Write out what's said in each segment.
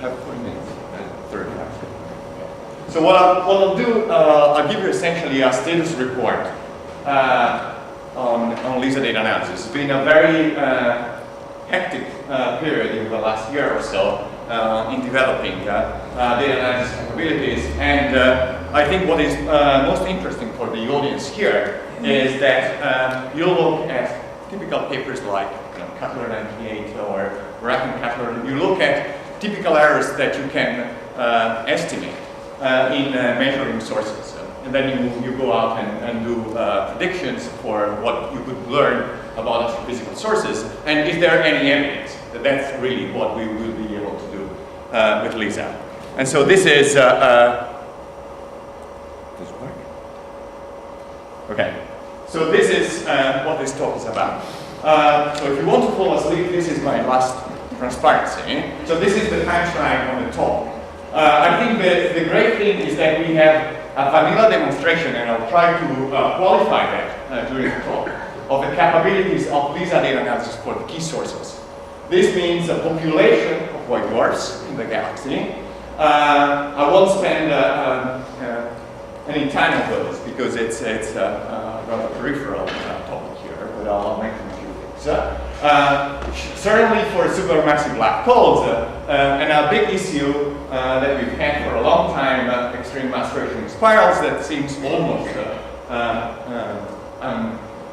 have 40 minutes, 35. So what I'll do, I'll give you essentially a status report on LISA data analysis. It's been a very hectic period in the last year or so in developing data analysis capabilities, and I think what is most interesting for the audience here is that you look at typical papers like Cutler 98 or Rack and Cutler. You look at typical errors that you can estimate in measuring sources, and then you go out and do predictions for what you could learn about astrophysical sources, and is there any evidence that that's really what we will be able to do with LISA. And so this is does it work? Okay, so this is what this talk is about. So if you want to fall asleep, this is my last transparency. So this is the punchline on the talk. I think the great thing is that we have a vanilla demonstration, and I'll try to qualify that during the talk, of the capabilities of LISA data analysis for the key sources. This means a population of white dwarfs in the galaxy. I won't spend any time on those because it's a rather peripheral topic here, but I'll mention a few things. Certainly for supermassive black holes, and a big issue that we've had for a long time, extreme mass ratio spirals that seems almost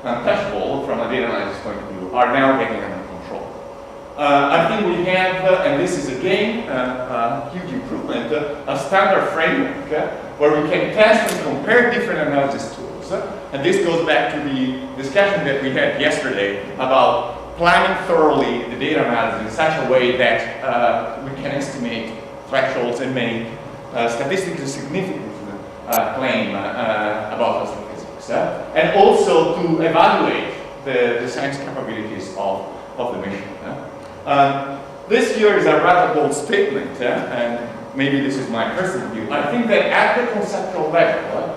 untouchable from a data analysis point of view, are now getting under control. I think we have, and this is again a huge improvement, a standard framework where we can test and compare different analysis tools. And this goes back to the discussion that we had yesterday about planning thoroughly the data analysis in such a way that we can estimate thresholds and make statistically significant claim about astrophysics. And also to evaluate the science capabilities of the mission. This here is a rather bold statement, and maybe this is my personal view. I think that at the conceptual level,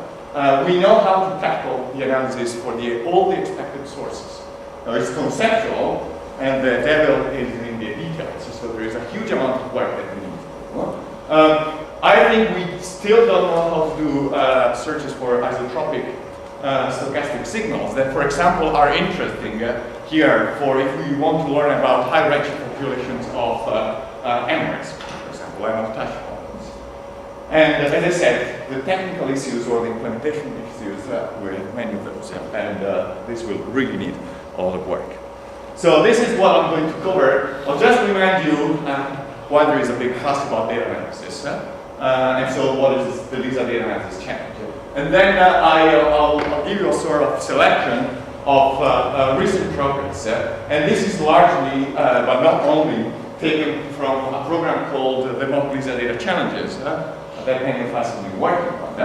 we know how to tackle the analysis for all the expected sources. Now it's conceptual, and the devil is in the details, so there is a huge amount of work that we need to do. I think we still don't know how to do searches for isotropic stochastic signals that, for example, are interesting here for if we want to learn about high redshift populations of emeralds, for example, emerald touch points. And as I said, the technical issues or the implementation issues with many of those, and this will really need a lot of work. So this is what I'm going to cover. I'll just remind you why there is a big fuss about data analysis, and so what is the LISA data analysis challenge. And then I'll give you a sort of selection of recent progress. And this is largely, but not only, taken from a program called the Mock LISA Data Challenges that many of us have been working on.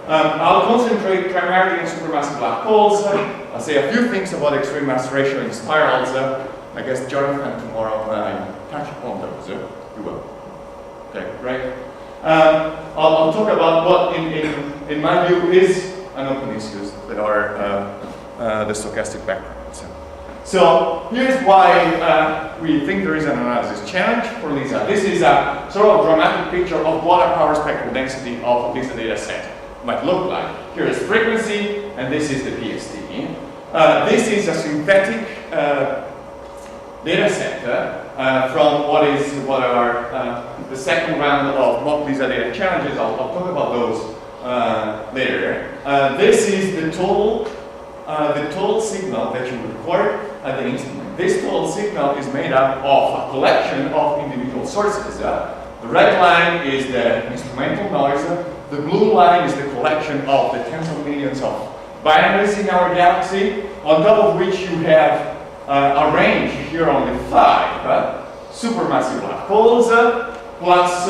I'll concentrate primarily on supermassive black holes. I'll say a few things about extreme mass ratio in spirals. I guess Jonathan tomorrow touch upon those. You will. Okay, great. I'll talk about what, in my view, is an open issues that are the stochastic backgrounds. So here's why we think there is an analysis challenge for LISA. This is a sort of dramatic picture of what a power spectral density of a LISA data set might look like. Here is frequency, and this is the PST. This is a synthetic data set from what are the second round of Mock LISA data challenges. I'll talk about those later. This is the total signal that you record at the instrument. This total signal is made up of a collection of individual sources. The red line is the instrumental noise. The blue line is the collection of the tens of millions of binaries in our galaxy, on top of which you have a range here on the 5 supermassive black holes, plus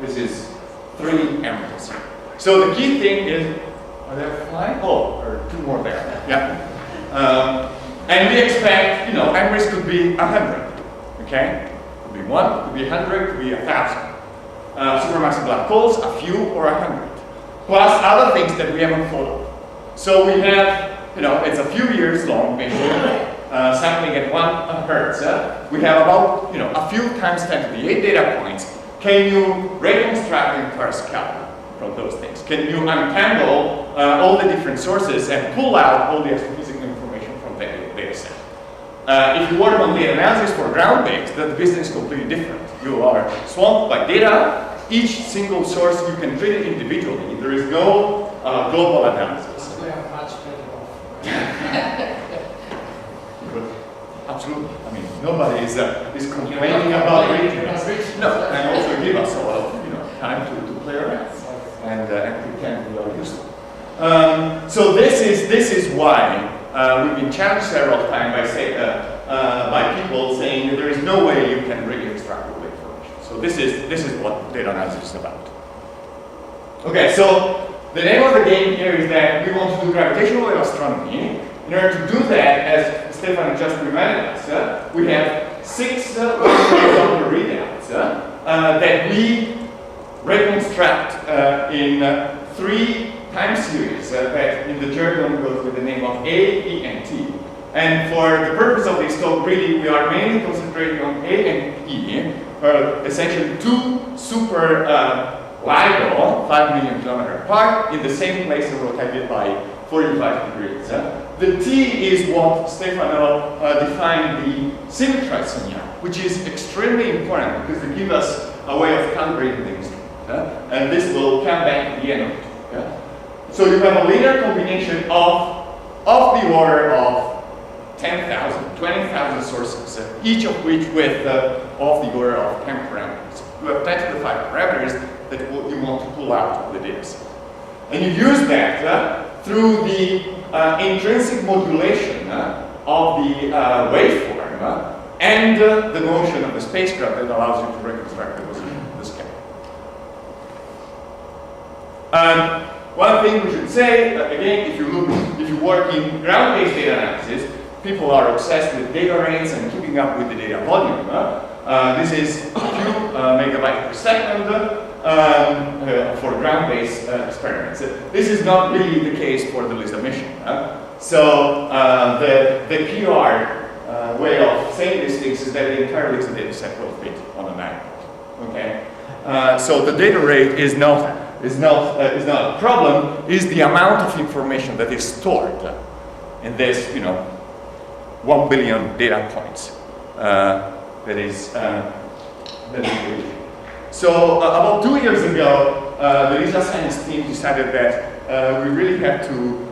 this is 3 emeralds. So the key thing is, are there 5? Oh, or 2 more there. Yeah. And we expect, emeralds could be 100. Okay? Could be 1, could be 100, could be 1,000. Supermassive black holes, a few or 100. Plus other things that we haven't thought of. So we have, it's a few years long mission, sampling at 1 hertz, we have about a few times 10 to the 8 data points. Can you reconstruct the entire scatter from those things? Can you untangle all the different sources and pull out all the astrophysical information from the data set? If you work on data analysis for ground-based, the business is completely different. You are swamped by data. Each single source, you can treat it individually. There is no global analysis. We are much better off. Absolutely. I mean, nobody is complaining about regions. No, and also give us a lot of time to play around and pretend we are useful. So this is why we've been challenged several times by people saying that there is no way you can really extract all the information. So this is what data analysis is about. Okay, so the name of the game here is that we want to do gravitational wave astronomy. In order to do that, as Stefan just reminded us, we have 6 horizontal readouts that we reconstruct in 3 time series that in the jargon goes with the name of A, E, and T. And for the purpose of this talk, really, we are mainly concentrating on A and E, essentially 2 super LIGO, 5 million kilometers apart, in the same place and rotated by 45 degrees. The T is what Stefano defined the symmetry signal, which is extremely important because they give us a way of calibrating the instrument. And this will come back at the end of the talk. So you have a linear combination of the order of 10,000, 20,000 sources, each of which with of the order of 10 parameters. You have 10 to the 5 parameters that you want to pull out of the data set. And you use that through the intrinsic modulation of the waveform and the motion of the spacecraft that allows you to reconstruct the position of the scale. One thing we should say, again, if you work in ground-based data analysis, people are obsessed with data rates and keeping up with the data volume. This is a few megabytes per second for ground-based experiments. This is not really the case for the LISA mission. So the PR way of saying these things is that the entire LISA data set will fit on a magnet. Okay, so the data rate is not a problem. Is the amount of information that is stored in this 1 billion data points that is the issue. So about 2 years ago, the LISA science team decided that we really had to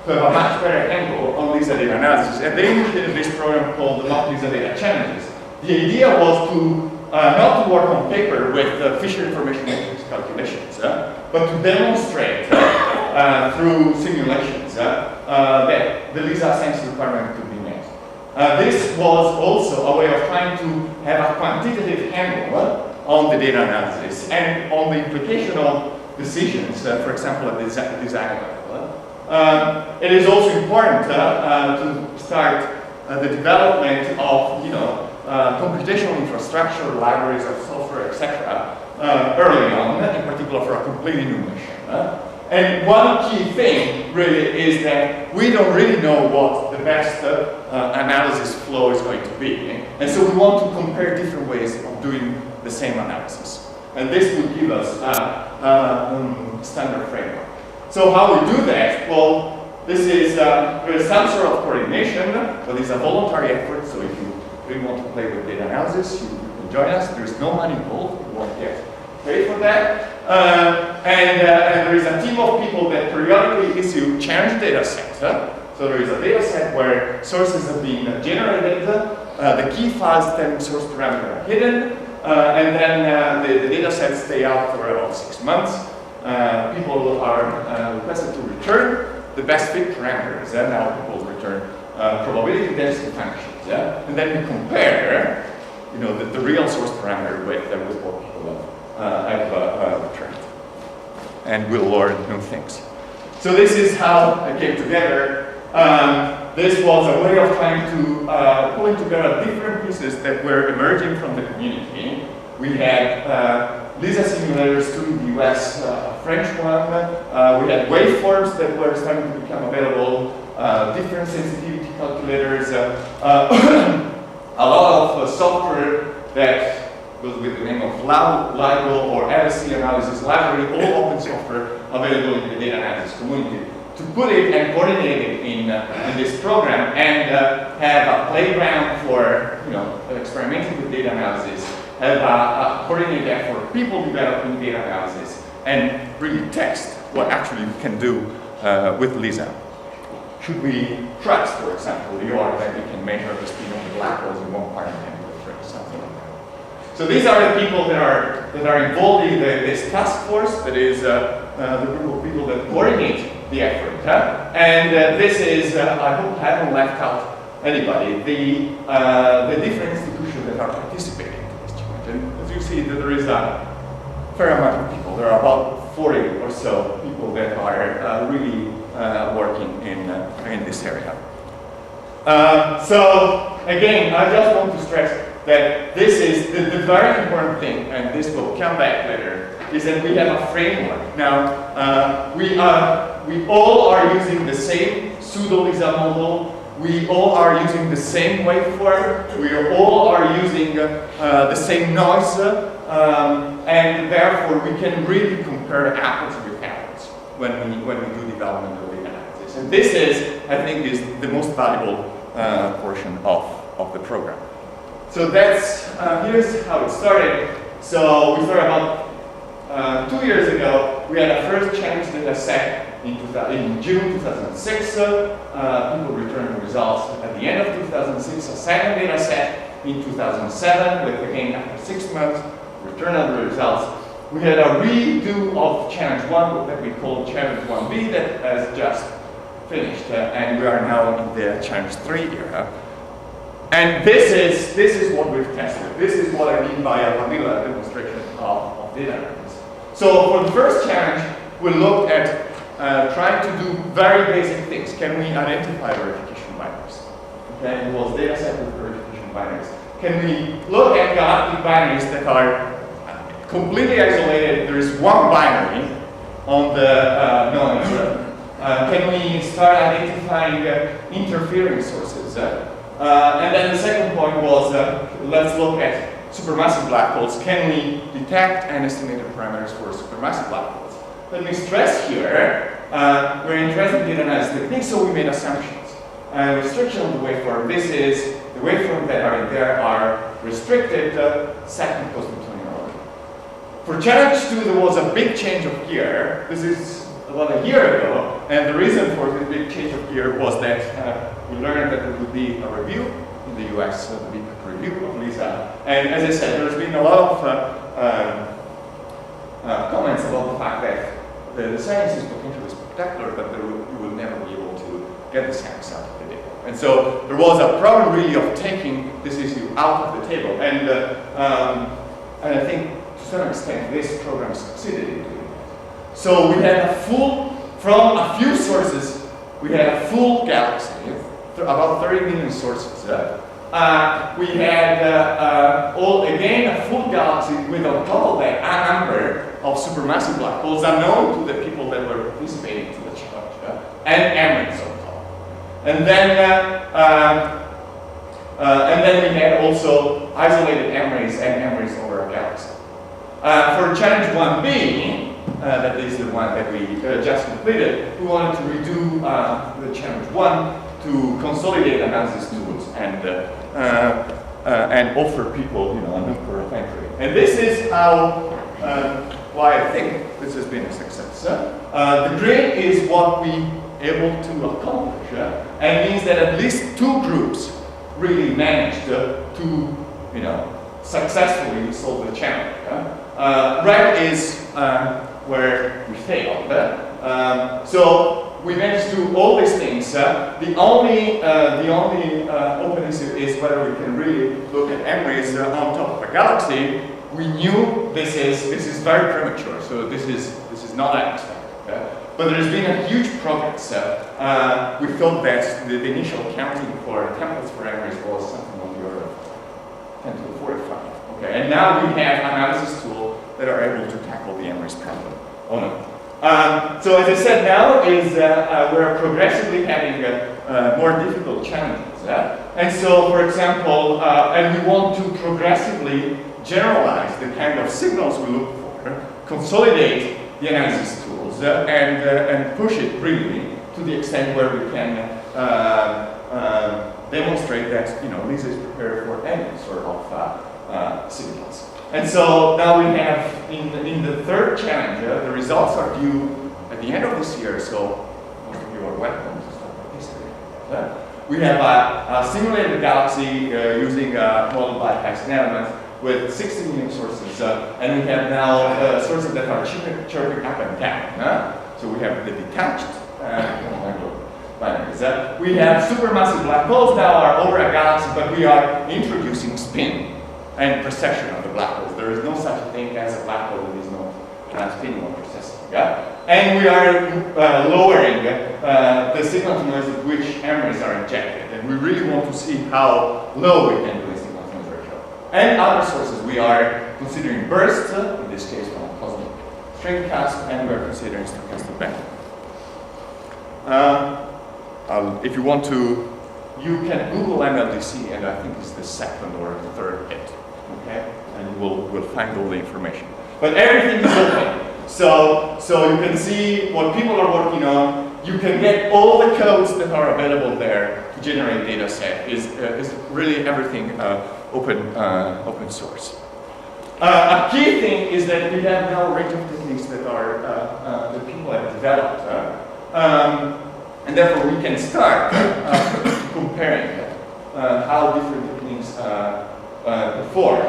have a much better angle on LISA data analysis, and they initiated this program called the Mock LISA Data Challenges. The idea was to not to work on paper with Fisher information matrix calculations, but to demonstrate through simulations that the LISA science requirement could be met. This was also a way of trying to have a quantitative handle on the data analysis and on the implication of decisions, for example, at the design level. It is also important to start the development of computational infrastructure, libraries of software, etc. Early on, in particular for a completely new mission. And one key thing really is that we don't really know what the best analysis flow is going to be. And so we want to compare different ways of doing the same analysis. And this would give us a standard framework. So how we do that? Well, this is there is some sort of coordination, but it's a voluntary effort. So if you really want to play with data analysis, you can join us. There is no money involved. You won't get paid for that. And there is a team of people that periodically issue challenge data sets. So there is a data set where sources have been generated, the key files telling source parameter are hidden, and then the data sets stay out for about 6 months. People are requested to return the best fit parameters, and now people return probability density functions, and then we compare, the real source parameter with what people have returned, and we'll learn new things. So this is how it came together. This was a way of trying to pulling together different pieces that were emerging from the community. We had LISA simulators too in the US, a French one. We had waveforms that were starting to become available. different sensitivity calculators, a lot of software that goes with the name of LIGO or LSC analysis library, all open software available in the data analysis community. To put it and coordinate it in this program and have a playground for experimenting with data analysis, have a coordinated effort, people developing data analysis, and really test what actually we can do with LISA. Should we trust, for example, the order that we can measure the speed of the black holes in 1/10⁻⁵, something like that. So these are the people that are involved in this task force, that is the group of people that coordinate the effort. And this is, I hope I haven't left out anybody, the different institutions that are participating in this challenge. And as you see, there is a fair amount of people. There are about 40 or so people that are really working in this area. So again, I just want to stress that this is the very important thing, and this will come back later, is that we have a framework. Now, we all are using the same pseudo-LISA model. We all are using the same waveform. We all are using the same noise, and therefore we can really compare apples with apples when we do development of data analysis. And this is, I think, is the most valuable portion of the program. So that's here's how it started. So we started about 2 years ago. We had a first challenge data set in June 2006. People returned the results at the end of 2006. A second data set in 2007, with again after 6 months, return of the results. We had a redo of challenge 1 that we called challenge 1B that has just finished, and we are now in the challenge 3 era. And this is what we've tested. This is what I mean by a vanilla demonstration of data analysis. So for the first challenge, we looked at trying to do very basic things. Can we identify verification binaries? Okay, it was data set with verification binaries. Can we look at galactic binaries that are completely isolated? There is one binary on the noise. Can we start identifying interfering sources? And then the second point was, let's look at supermassive black holes. Can we detect and estimate the parameters for supermassive black holes? Let me stress here, we're interested in data analysis techniques, so we made assumptions. Restriction of the waveform. This is the waveforms that are in there are restricted second post-Newtonian order. For challenge 2, there was a big change of gear. This is about a year ago, and the reason for this big change of gear was that we learned that there would be a review in the US, a big review of LISA. And as I said, there's been a lot of comments about the fact that the science is potentially spectacular, but you will never be able to get the science out of the data. And so there was a problem really of taking this issue out of the table. And I think to some extent this program succeeded in doing that. So we had a full, from a few sources, we had a full galaxy, about 30 million sources. We had, again, a full galaxy with on top of that a number of supermassive black holes unknown to the people that were participating to the challenge, and emeralds on top. And then we had also isolated emeralds and emeralds over a galaxy. For challenge 1B, that is the one that we just completed, we wanted to redo the challenge 1 to consolidate analysis tools and offer people, a number of entry. And this is how, why I think this has been a success. The green is what we able to accomplish, and means that at least 2 groups really managed to, successfully solve the challenge. Red is where we failed. So we managed to do all these things. The only open issue is whether we can really look at emeralds on top of a galaxy. We knew this is very premature, so this is not unexpected. But there's been a huge progress. We thought that the initial counting for templates for emeralds was something on the order of 10 to the 45. Okay, and now we have analysis tools that are able to tackle the emeralds problem So as I said now, is we're progressively having more difficult challenges. And so, for example, and we want to progressively generalize the kind of signals we look for, consolidate the analysis tools, and push it really to the extent where we can demonstrate that Lisa is prepared for any sort of signals. And so now we have, in the third challenge, the results are due at the end of this year, so most of you are welcome to start participating. We have a simulated galaxy using a model by Higgs elements with 60 million sources, and we have now sources that are chirping up and down. So we have the detached binaries. We have supermassive black holes now are over a galaxy, but we are introducing spin and precession of the black holes. There is no such thing as a black hole that is not spinning or precessing. And we are lowering the signal to noise at which M-rays are injected. And we really want to see how low we can do a signal to noise ratio. And other sources, we are considering bursts, in this case from a cosmic string cast, and we are considering stochastic band. If you want to, you can Google MLDC, and I think it's the second or the third hit. Okay, and we'll find all the information. But everything is open, so you can see what people are working on. You can get all the codes that are available there to generate data set. Is really everything open source. A key thing is that we have now a range of techniques that are that people have developed, and therefore we can start comparing how different techniques perform.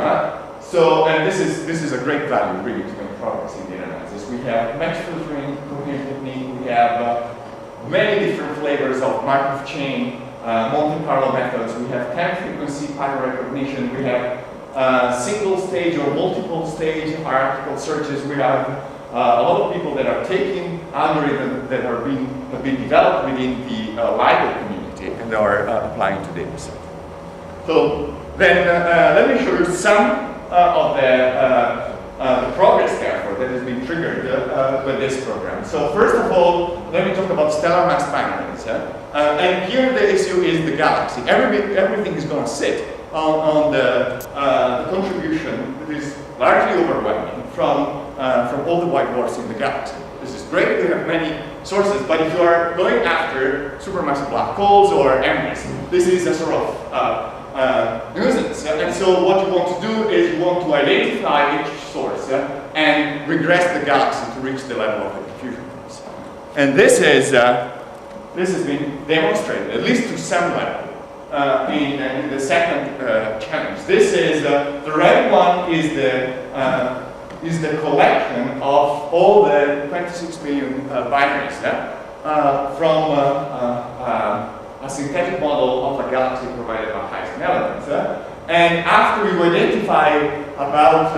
So, and this is a great value really to make progress in data analysis. We have match filtering, coherent technique. We have many different flavors of Markov chain, Monte Carlo methods. We have time frequency pattern recognition. We have single stage or multiple stage hierarchical searches. We have a lot of people that are taking algorithms that have been developed within the LIGO community and are applying to data set. So then let me show you some of the progress therefore that has been triggered with this program. So first of all, let me talk about stellar mass binaries. And here the issue is the galaxy. Everything is going to sit on the contribution that is largely overwhelming from all the white dwarfs in the galaxy. This is great, we have many sources, but if you are going after supermassive black holes or M-rays, this is a sort of nuisance. And so what you want to do is you want to identify each source and regress the galaxy to reach the level of the diffusion phase. And this has been demonstrated, at least to some level, in the second challenge. This is the red one is the collection of all the 26 million binaries from a synthetic model of a galaxy provided by Higgs elements. And after you identify about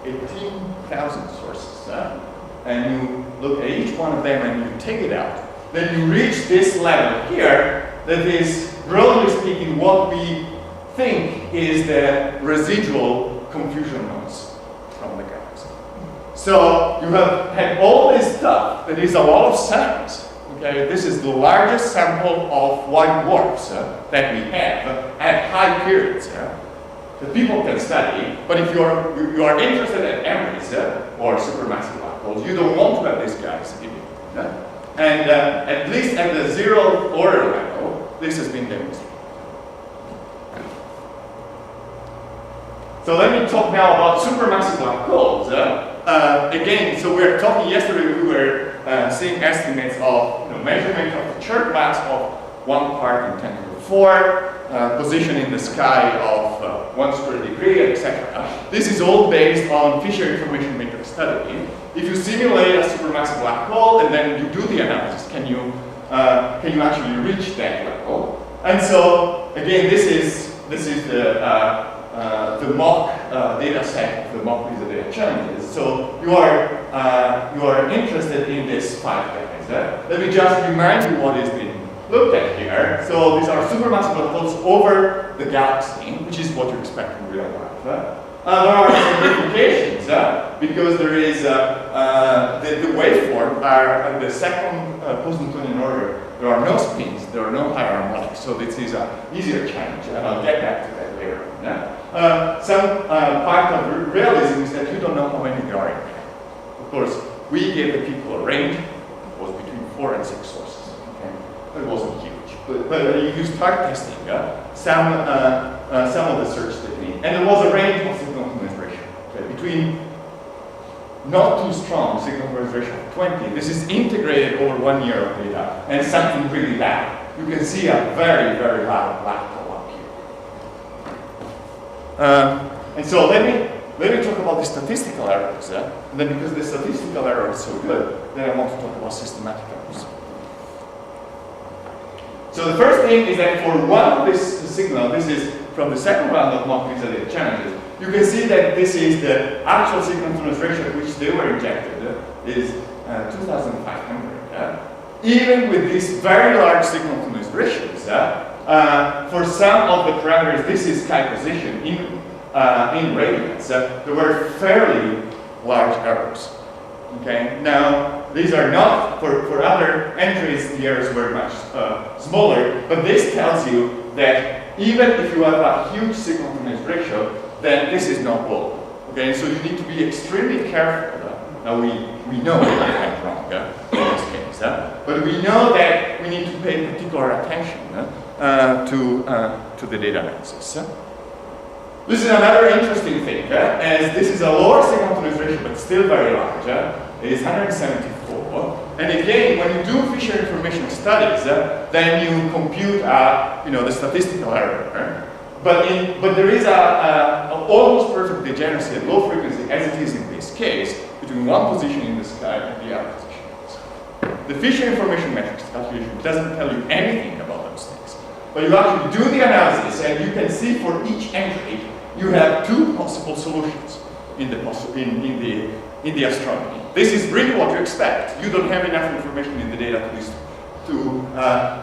18,000 sources, and you look at each one of them and you take it out, then you reach this level here that is, broadly speaking, what we think is the residual confusion noise from the galaxy. So you have had all this stuff that is a lot of samples. Okay, this is the largest sample of white dwarfs that we have at high periods that people can study. But if you are interested in M-rays or supermassive black holes, you don't want to have these guys in it. And at least at the zero order level, this has been demonstrated. So let me talk now about supermassive black holes. Again, so we were talking yesterday, we were seeing estimates of measurement of the Church mass of 1 part in 10 to the 4, position in the sky of 1 square degree, etc. This is all based on Fisher information matrix study. If you simulate a supermassive black hole and then you do the analysis, can you actually reach that level? And so again, this is the mock data set of the mock Lisa data challenges. So you are interested in this 5 guys. Let me just remind you what is being looked at here. So these are supermassive black holes over the galaxy, which is what you expect in real life. There are some implications because there is the waveform are the second post-Newtonian order. There are no spins, there are no higher harmonics, so this is an easier challenge, and I'll get back to that later. Some part of realism is that you don't know how many there are in there. Of course, we gave the people a range. It was between 4 and 6 sources. Okay? It wasn't huge, but you start testing some of the search technique, and there was a range of signal-to-noise ratio between not too strong signal-to-noise ratio of 20. This is integrated over 1 year of data, and something really loud. You can see a very, very loud black hole up here. And so let me talk about the statistical errors. And then because the statistical error is so good, then I want to talk about systematic errors. So the first thing is that for one of this signal, this is from the second round of mock data challenges, you can see that this is the actual signal-to-noise ratio at which they were injected is 2,500. Even with these very large signal-to-noise ratios, for some of the parameters, this is chi position in radians, there were fairly large errors. Okay, now these are not, for other entries, the errors were much smaller, but this tells you that even if you have a huge signal-to-noise ratio, then this is not global. Okay, so you need to be extremely careful. Now we know that I went wrong in this case, but we know that we need to pay particular attention to the data analysis. This is another interesting thing, as this is a lower signal-to-noise ratio, but still very large. It is 174. And again, when you do Fisher information studies, then you compute, the statistical error. But there is a almost perfect degeneracy at low frequency, as it is in this case, between one position in the sky and the other position in the sky. The Fisher information matrix calculation doesn't tell you anything about those things. But you actually do the analysis, and you can see for each entry, you have two possible solutions in the astronomy. This is really what you expect. You don't have enough information in the data to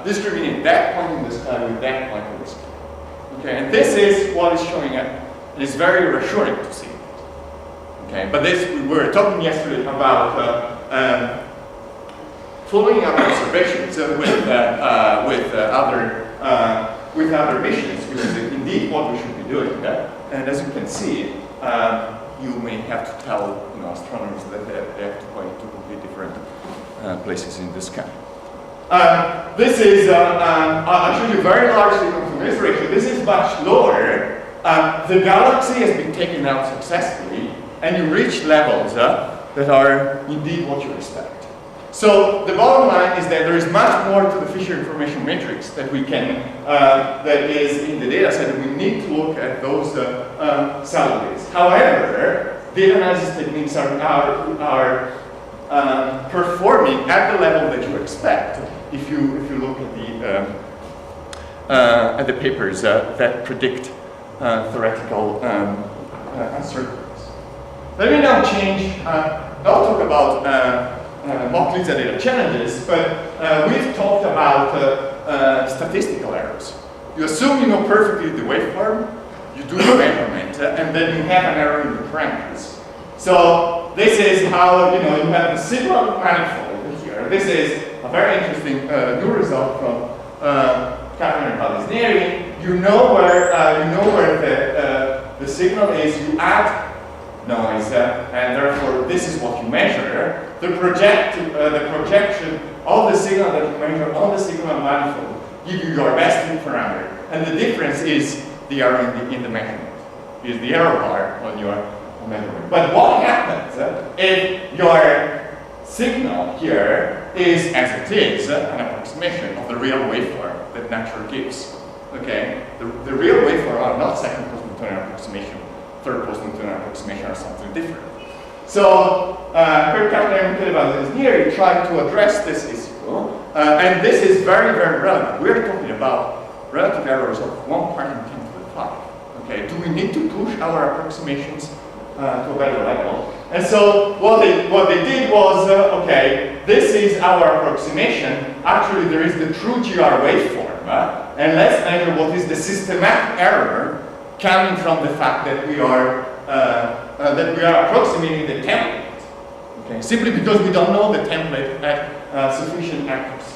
discriminate that point in the sky with that point in the sky. Okay, and this is what is showing up, and it's very reassuring to see. Okay, but we were talking yesterday about following up observations with other missions, which is indeed what we should be doing. And as you can see, you may have to tell astronomers that they have to point to completely different places in the sky. This is, I'll show you very large signal-to-noise ratio. This is much lower. The galaxy has been taken out successfully, and you reach levels that are indeed what you expect. So the bottom line is that there is much more to the Fisher information matrix that we can, that is in the data set, and we need to look at those salaries. However, data analysis techniques are performing at the level that you expect if you look at the papers that predict theoretical uncertainties. Let me now change. I'll talk about mock LISA data challenges, but we've talked about statistical errors. You assume you know perfectly the waveform, you do the measurement, and then you have an error in the parameters. So this is how you have the signal manifold here. This is a very interesting new result from Catherine and Palesnieri. You know where the signal is. You add noise, and therefore this is what you measure. The projection of the signal that you measure on the signal manifold give you your best fit parameter, and the difference is the error in the measurement, is the error bar on your measurement. But what happens if your signal here is, as it is, an approximation of the real waveform that nature gives? Okay, the real waveform are not second post-Newtonian approximation, third post-Newtonian approximation, or something different. So, Palesnieri tried to address this issue, and this is very, very relevant. We're talking about relative errors of 1 part in 10 to the 5. Okay, do we need to push our approximations to a better level? And so what they did was, okay, this is our approximation. Actually, there is the true GR waveform, and let's measure what is the systematic error coming from the fact that we are that we are approximating the template. Okay, simply because we don't know the template at sufficient accuracy.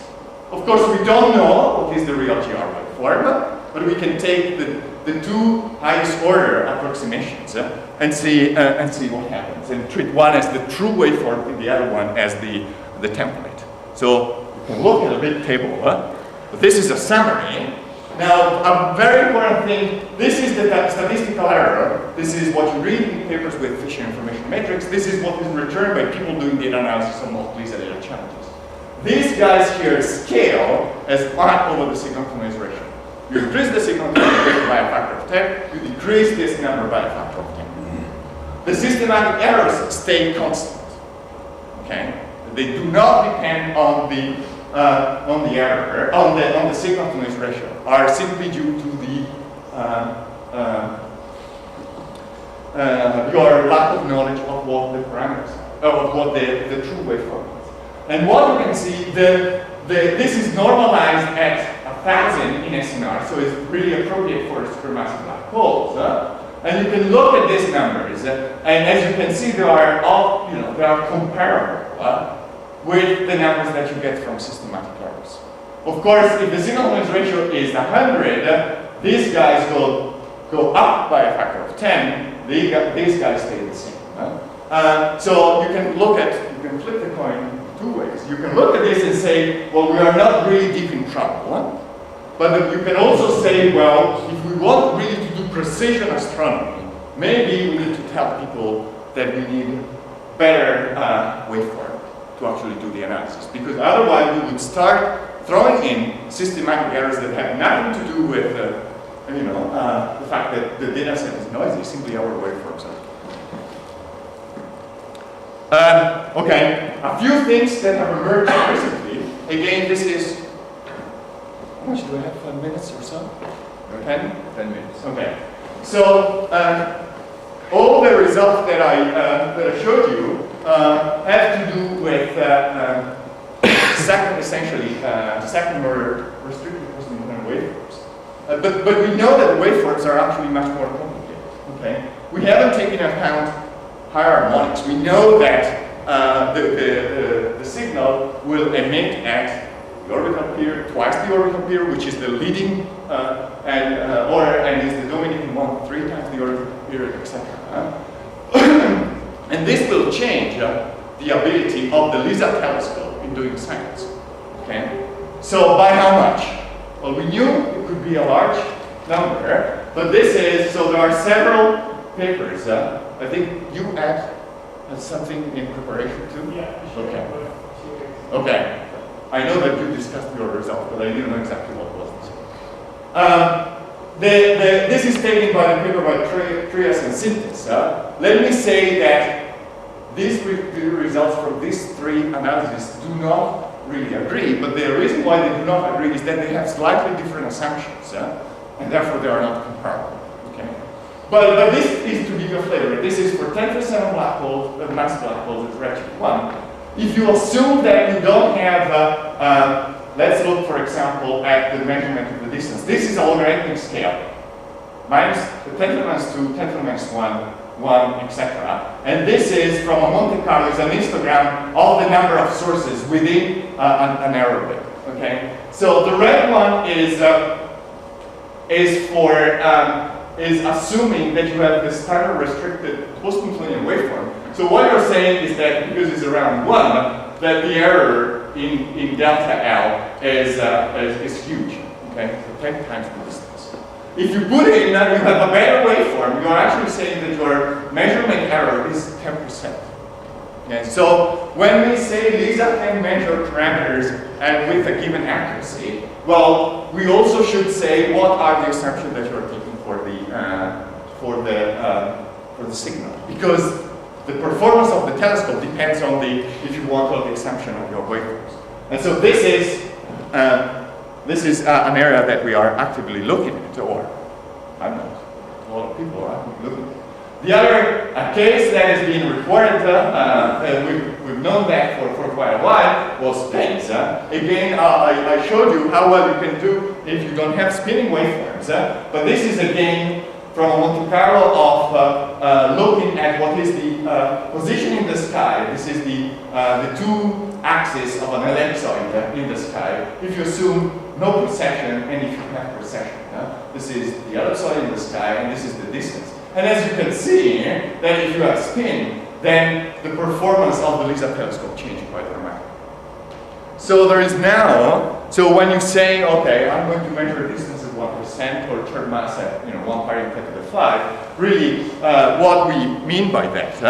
Of course, we don't know what is the real GR waveform, but we can take the two highest order approximations and see what happens, and treat one as the true waveform and the other one as the template. So you can look at a big table. But this is a summary. Now, a very important thing, this is the statistical error. This is what you read in papers with Fisher information matrix. This is what is returned by people doing data analysis on multiple data challenges. These guys here scale as 1 over the signal-to-noise ratio. You increase the signal-to-noise ratio by a factor of 10, you decrease this number by a factor of 10. The systematic errors stay constant. Okay? They do not depend on the error, on the signal-to-noise ratio, are simply due to the your lack of knowledge of what the parameters are, of what the true waveform is. And what you can see, this is normalized at 1,000 in SNR, so it's really appropriate for supermassive black holes. And you can look at these numbers, and as you can see, they are all, they are comparable with the numbers that you get from systematic errors. Of course, if the signal-to-noise ratio is 100, these guys go up by a factor of 10. These guys stay the same. So you can flip the coin two ways. You can look at this and say, well, we are not really deep in trouble. But you can also say, well, if we want really to do precision astronomy, maybe we need to tell people that we need better waveform to actually do the analysis. Because otherwise we would start throwing in systematic errors that have nothing to do with the fact that the data set is noisy, simply our waveforms are. Okay, a few things that have emerged recently. Again, this is, how much do I have, 5 minutes or so? 10? 10 minutes. Okay. So, all the results that I showed you have to do with second order restricted post-independent waveforms. But we know that the waveforms are actually much more complicated. Okay? We haven't taken into account higher harmonics. We know that the signal will emit at the orbital period, twice the orbital period, which is the leading and is the dominating one 3 times the orbital period, etc. And this will change the ability of the LISA telescope in doing science. Okay? So by how much? Well, we knew it could be a large number, but this is, so there are several papers. I think you had something in preparation too? Yeah. Okay. Okay. I know that you discussed your results, but I didn't know exactly what was this. This is taken by the paper by Trias and Sintes. Let me say that these results from these 3 analyses do not really agree, but the reason why they do not agree is that they have slightly different assumptions, and therefore they are not comparable. Okay? But this is to give you a flavor. This is for 10% of black holes, massive black holes at redshift 1. If you assume that you don't have, let's look, for example, at the measurement of the distance. This is a logarithmic scale, minus 10 to the minus 2, 10 to the minus 1, etc. And this is from a Monte Carlo, it's an histogram of the number of sources within an error bit. Okay, so the red one is assuming that you have this standard restricted post-Newtonian waveform. So what you're saying is that because it's around 1, that the error in delta L is huge. Okay, so 10 times the distance. If you put in you have a better waveform, you are actually saying that your measurement error is 10%. Okay, so when we say LISA can measure parameters and with a given accuracy, well, we also should say what are the assumptions that you are taking for the signal, because the performance of the telescope depends on if you want, on the assumption of your waveforms. And so this is an area that we are actively looking at, or I'm not. A lot of people are actively looking at. The other case that is being reported, we've known that for quite a while, was space. Again, I showed you how well you can do if you don't have spinning waveforms. But this is again from a Monte Carlo of looking at what is the position in the sky. This is the two axes of an ellipsoid in the sky. If you assume no precession and if you have precession, this is the ellipsoid in the sky and this is the distance. And as you can see, that if you have spin, then the performance of the LISA telescope changes quite dramatically. So there is now, so when you say, okay, I'm going to measure a distance at 1% or turn mass at 1 pi 10 to the 5, really what we mean by that.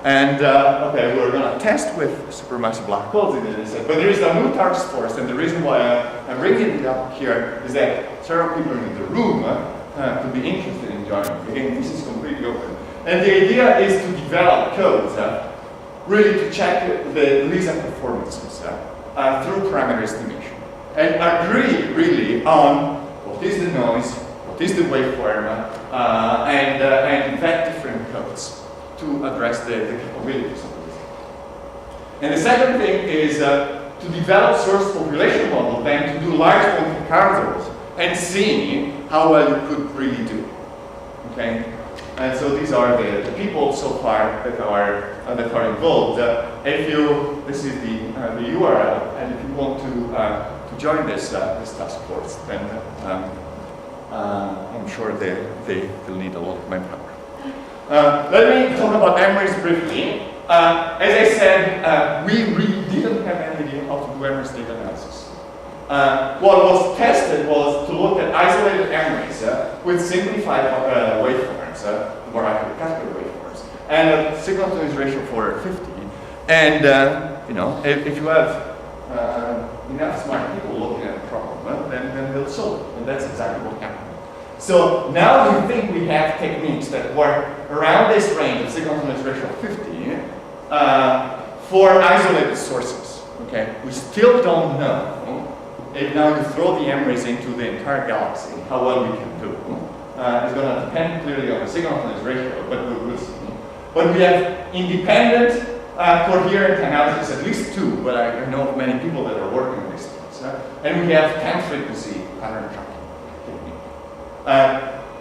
And okay, we're going to test with supermassive black holes in this, but there is a new task force, and the reason why I'm bringing it up here is that several people in the room could be interested in joining. Again, this is completely open. And the idea is to develop codes really to check the LISA performances through parameter estimation. And agree really on what is the noise, what is the waveform, and vet different codes to address the capabilities of the LISA. And the second thing is to develop source population model, then to do large Monte Carlos and see how well you could really do. Okay? And so these are the people so far that are involved. This is the URL, and if you want to join this task force, then I'm sure they'll need a lot of manpower. Let me talk about MRIs briefly. As I said, we really didn't have any idea how to do MRIs data analysis. What was tested was to look at isolated MRIs with simplified waveforms, more accurate category waveforms, and a signal-to-noise ratio for 50. And if you have enough smart people looking at the problem, then they'll solve it, and that's exactly what happened. So now we think we have techniques that work around this range of signal-to-noise ratio of 50 for isolated sources. Okay, we still don't know if now you throw the MRIs into the entire galaxy, how well we can do. It's going to depend clearly on the signal-to-noise ratio, but we will see. But we have independent coherent analysis, at least 2, but I know of many people that are working on these things. And we have time frequency pattern tracking technique.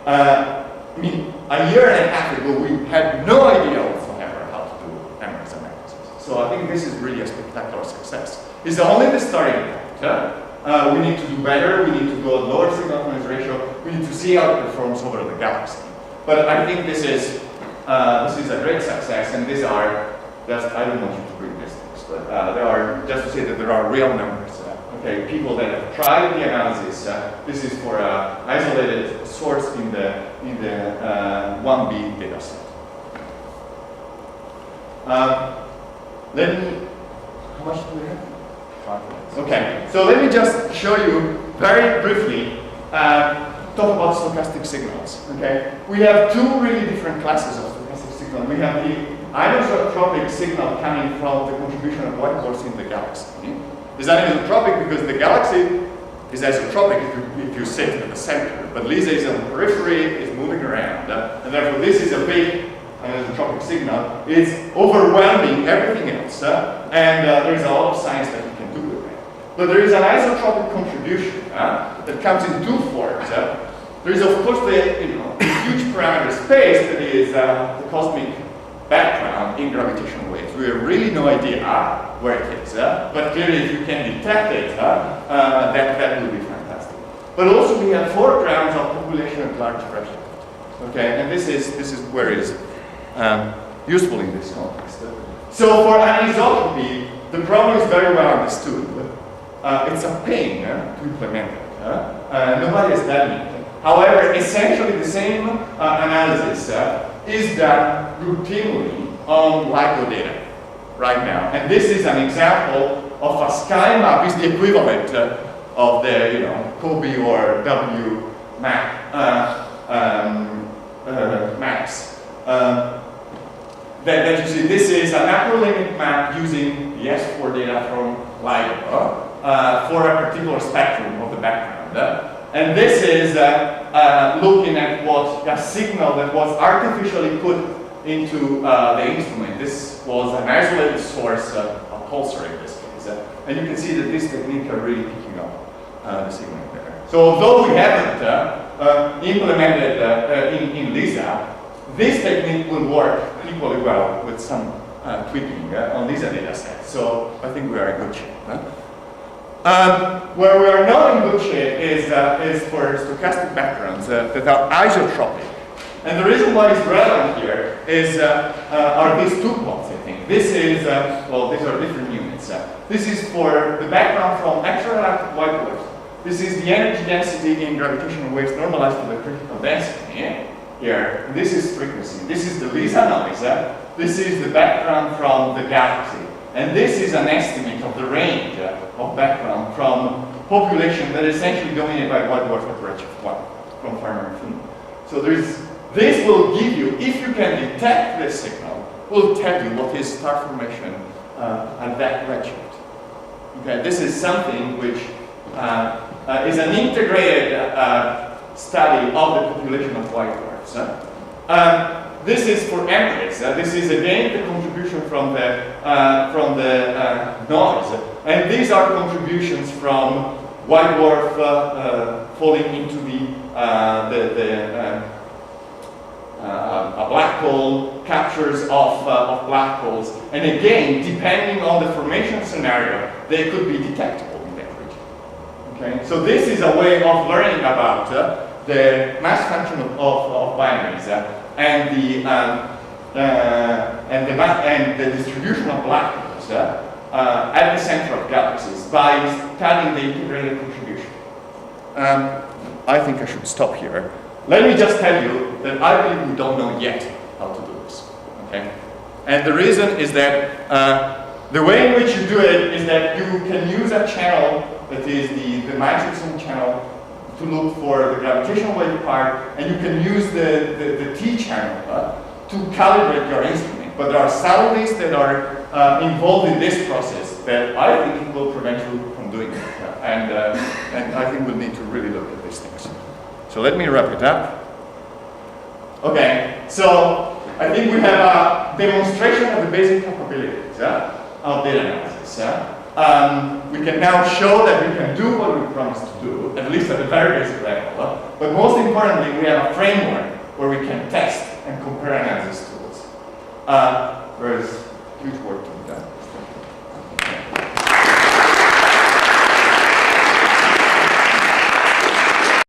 I mean, a year and a half ago, we had no idea whatsoever how to do MRIs analysis. So I think this is really a spectacular success. It's only the starting point. We need to do better, we need to go at lower signal-to-noise ratio, we need to see how it performs over the galaxy. But I think this is a great success, and these are just, I don't want you to read these things, but there are, just to say that there are real numbers. Okay, people that have tried the analysis, this is for an isolated source in the 1B data set. How much do we have? 5 minutes. Okay, so let me just show you very briefly, talk about stochastic signals. Okay, we have 2 really different classes of stochastic signals. We have the anisotropic signal coming from the contribution of white dwarfs in the galaxy. It's anisotropic because the galaxy is isotropic if you sit at the center, but LISA is on the periphery, is moving around, and therefore this is a big anisotropic signal. It's overwhelming everything else, and there's a lot of science that you can do with it. But there is an isotropic contribution that comes in 2 forms. There is, of course, the huge parameter space that is the cosmic background in gravitational waves. We have really no idea where it is, but clearly if you can detect it, that will be fantastic. But also we have foregrounds of population at large pressure. Okay, and this is where it is useful in this context. So for anisotropy, the problem is very well understood. It's a pain to implement it. Nobody has done it. However, essentially the same analysis is done routinely on LIGO data right now. And this is an example of a sky map, is the equivalent of the COBE or W map maps. That you see, this is an upper limit map using the S4 data from LIGO for a particular spectrum of the background. And this is looking at what a signal that was artificially put into the instrument. This was an isolated source, a pulsar in this case. And you can see that this technique are really picking up the signal there. So although we haven't implemented in Lisa, this technique will work equally well with some tweaking on Lisa dataset. So I think we are in good shape. Where we are not in good shape is for stochastic backgrounds that are isotropic. And the reason why it's relevant here are these two plots, I think. This is, well, these are different units. This is for the background from extragalactic white dwarfs. This is the energy density in gravitational waves normalized to the critical density. Here, and this is frequency. This is the Lisa noise. This is the background from the galaxy. And this is an estimate of the range of background from population that is essentially dominated by white dwarf at redshift 1 from Farmer and Finn. So this will give you, if you can detect this signal, will tell you what is star formation at that redshift. Okay, this is something which is an integrated study of the population of white dwarfs. This is for Emirates. This is again the contribution from the noise, and these are contributions from white dwarf falling into a black hole, captures of black holes, and again, depending on the formation scenario, they could be detectable in that region. Okay, so this is a way of learning about the mass function of binaries and the distribution of black holes at the center of galaxies by studying the integrated contribution. I think I should stop here. Let me just tell you that I believe we don't know yet how to do this. Okay, and the reason is that the way in which you do it is that you can use a channel that is the Michelson channel to look for the gravitational wave part, and you can use the T channel to calibrate your instrument. But there are subtleties that are involved in this process that I think will prevent you from doing it. And I think we'll need to really look at these things. So let me wrap it up. Okay, so I think we have a demonstration of the basic capabilities of data analysis. We can now show that we can do what we promised to do, at least at the very basic level. But most importantly, we have a framework where we can test and compare analysis tools. There is huge work to be done.